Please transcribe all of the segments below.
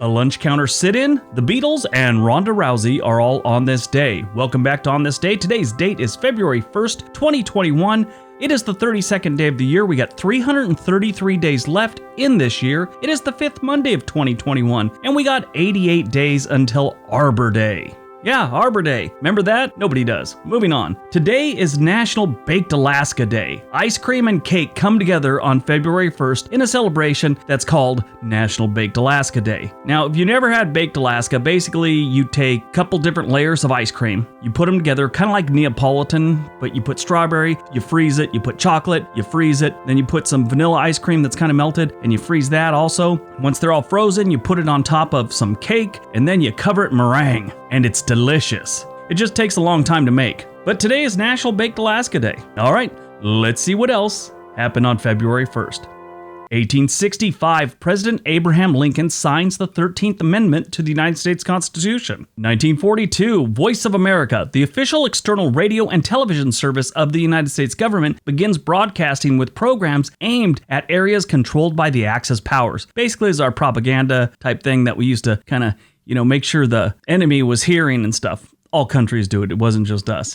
A lunch counter sit-in, the Beatles, and Rhonda Rousey are all on this day. Welcome back to On This Day. Today's date is February 1st, 2021. It is the 32nd day of the year. We got 333 days left in this year. It is the 5th Monday of 2021, and we got 88 days until Arbor Day. Yeah, Arbor Day. Remember that? Nobody does. Moving on. Today is National Baked Alaska Day. Ice cream and cake come together on February 1st in a celebration that's called National Baked Alaska Day. Now, if you never had Baked Alaska, basically you take a couple different layers of ice cream, you put them together kind of like Neapolitan, but you put strawberry, you freeze it, you put chocolate, you freeze it, then you put some vanilla ice cream that's kind of melted, and you freeze that also. Once they're all frozen, you put it on top of some cake, and then you cover it in meringue, and it's delicious. It just takes a long time to make. But today is National Baked Alaska Day. All right, let's see what else happened on February 1st. 1865, President Abraham Lincoln signs the 13th Amendment to the United States Constitution. 1942, Voice of America, the official external radio and television service of the United States government, begins broadcasting with programs aimed at areas controlled by the Axis powers. Basically, it's our propaganda type thing that we used to kind of, make sure the enemy was hearing and stuff. All countries do it. It wasn't just us.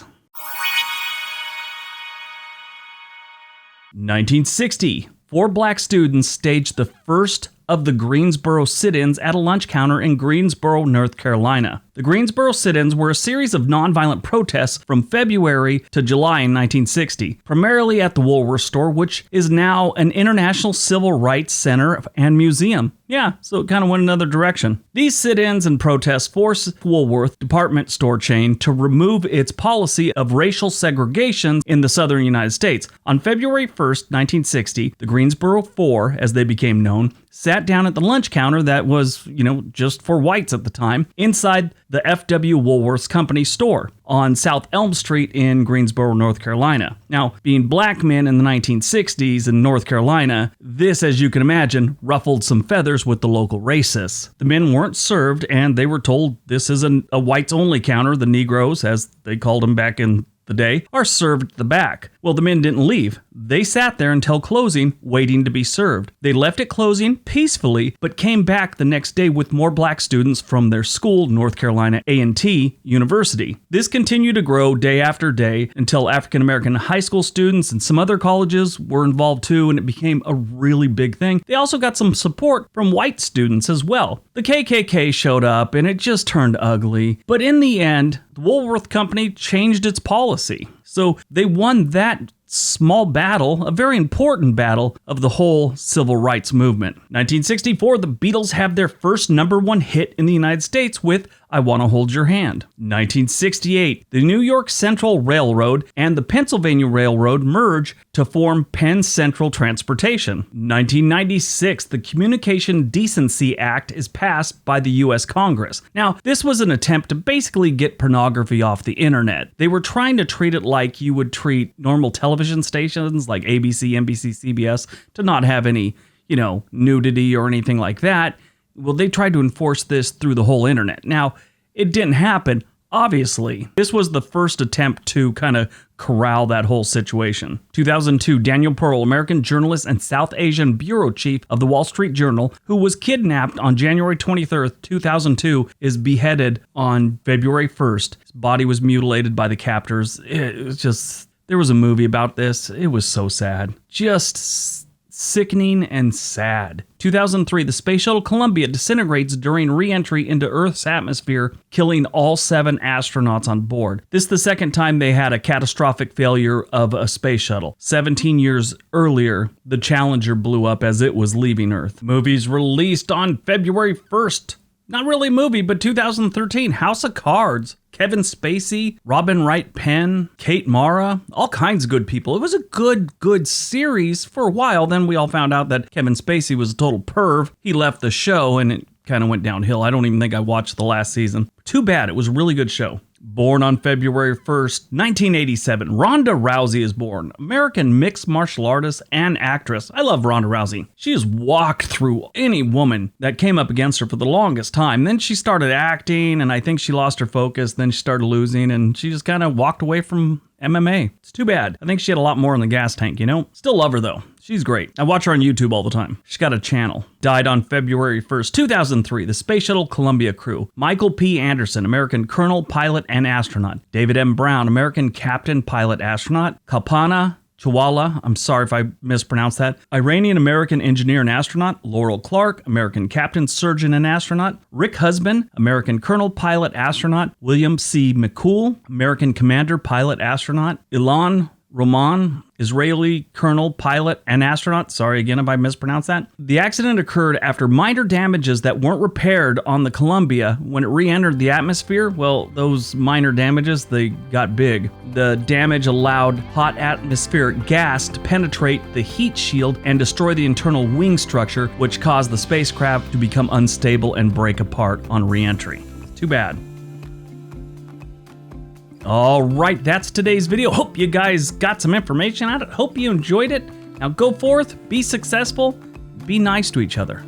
1960. 4 black students staged the first of the Greensboro sit-ins at a lunch counter in Greensboro, North Carolina. The Greensboro sit-ins were a series of nonviolent protests from February to July in 1960, primarily at the Woolworth store, which is now an International Civil Rights Center and Museum. Yeah, so it kind of went another direction. These sit-ins and protests forced Woolworth department store chain to remove its policy of racial segregation in the southern United States. On February 1st, 1960, the Greensboro Four, as they became known, sat down at the lunch counter that was, just for whites at the time, inside the F.W. Woolworth's company store on South Elm Street in Greensboro, North Carolina. Now, being black men in the 1960s in North Carolina, this, as you can imagine, ruffled some feathers with the local racists. The men weren't served, and they were told this is a whites-only counter. The Negroes, as they called them back in the day, are served at the back. Well, the men didn't leave. They sat there until closing, waiting to be served. They left at closing peacefully, but came back the next day with more black students from their school, North Carolina A&T University. This continued to grow day after day until African American high school students and some other colleges were involved too, and it became a really big thing. They also got some support from white students as well. The KKK showed up, and it just turned ugly. But in the end, the Woolworth Company changed its policy. So they won that small battle, a very important battle of the whole civil rights movement. 1964, the Beatles have their first #1 hit in the United States with I Want to Hold Your Hand. 1968, the New York Central Railroad and the Pennsylvania Railroad merge to form Penn Central Transportation. 1996, the Communication Decency Act is passed by the U.S. Congress. Now, this was an attempt to basically get pornography off the internet. They were trying to treat it like you would treat normal television stations like ABC, NBC, CBS to not have any, nudity or anything like that. Well, they tried to enforce this through the whole internet. Now, it didn't happen, obviously. This was the first attempt to kind of corral that whole situation. 2002, Daniel Pearl, American journalist and South Asian bureau chief of the Wall Street Journal, who was kidnapped on January 23rd, 2002, is beheaded on February 1st. His body was mutilated by the captors. It was just, there was a movie about this. It was so sad. Just sickening and sad. 2003, the Space Shuttle Columbia disintegrates during re-entry into Earth's atmosphere, killing all 7 astronauts on board. This is the second time they had a catastrophic failure of a space shuttle. 17 years earlier, the Challenger blew up as it was leaving Earth. Movies released on February 1st. Not really a movie, but 2013, House of Cards. Kevin Spacey, Robin Wright Penn, Kate Mara, all kinds of good people. It was a good series for a while. Then we all found out that Kevin Spacey was a total perv. He left the show and it kind of went downhill. I don't even think I watched the last season. Too bad. It was a really good show. Born on February 1st, 1987, Rhonda Rousey is born. American mixed martial artist and actress. I love Rhonda Rousey. She has walked through any woman that came up against her for the longest time. Then she started acting, and I think she lost her focus. Then she started losing, and she just kind of walked away from MMA. It's too bad. I think she had a lot more in the gas tank, Still love her, though. She's great. I watch her on YouTube all the time. She's got a channel. Died on February 1st, 2003. The Space Shuttle Columbia crew. Michael P. Anderson, American colonel, pilot, and astronaut. David M. Brown, American captain, pilot, astronaut. Kalpana Chawla, I'm sorry if I mispronounced that. Iranian-American engineer and astronaut. Laurel Clark, American captain, surgeon, and astronaut. Rick Husband, American colonel, pilot, astronaut. William C. McCool, American commander, pilot, astronaut. Ilan Roman, Israeli colonel, pilot, and astronaut. Sorry again if I mispronounced that. The accident occurred after minor damages that weren't repaired on the Columbia when it re-entered the atmosphere. Well, those minor damages, they got big. The damage allowed hot atmospheric gas to penetrate the heat shield and destroy the internal wing structure, which caused the spacecraft to become unstable and break apart on re-entry. Too bad. All right, that's today's video. Hope you guys got some information out of it. Hope you enjoyed it. Now go forth, be successful, be nice to each other.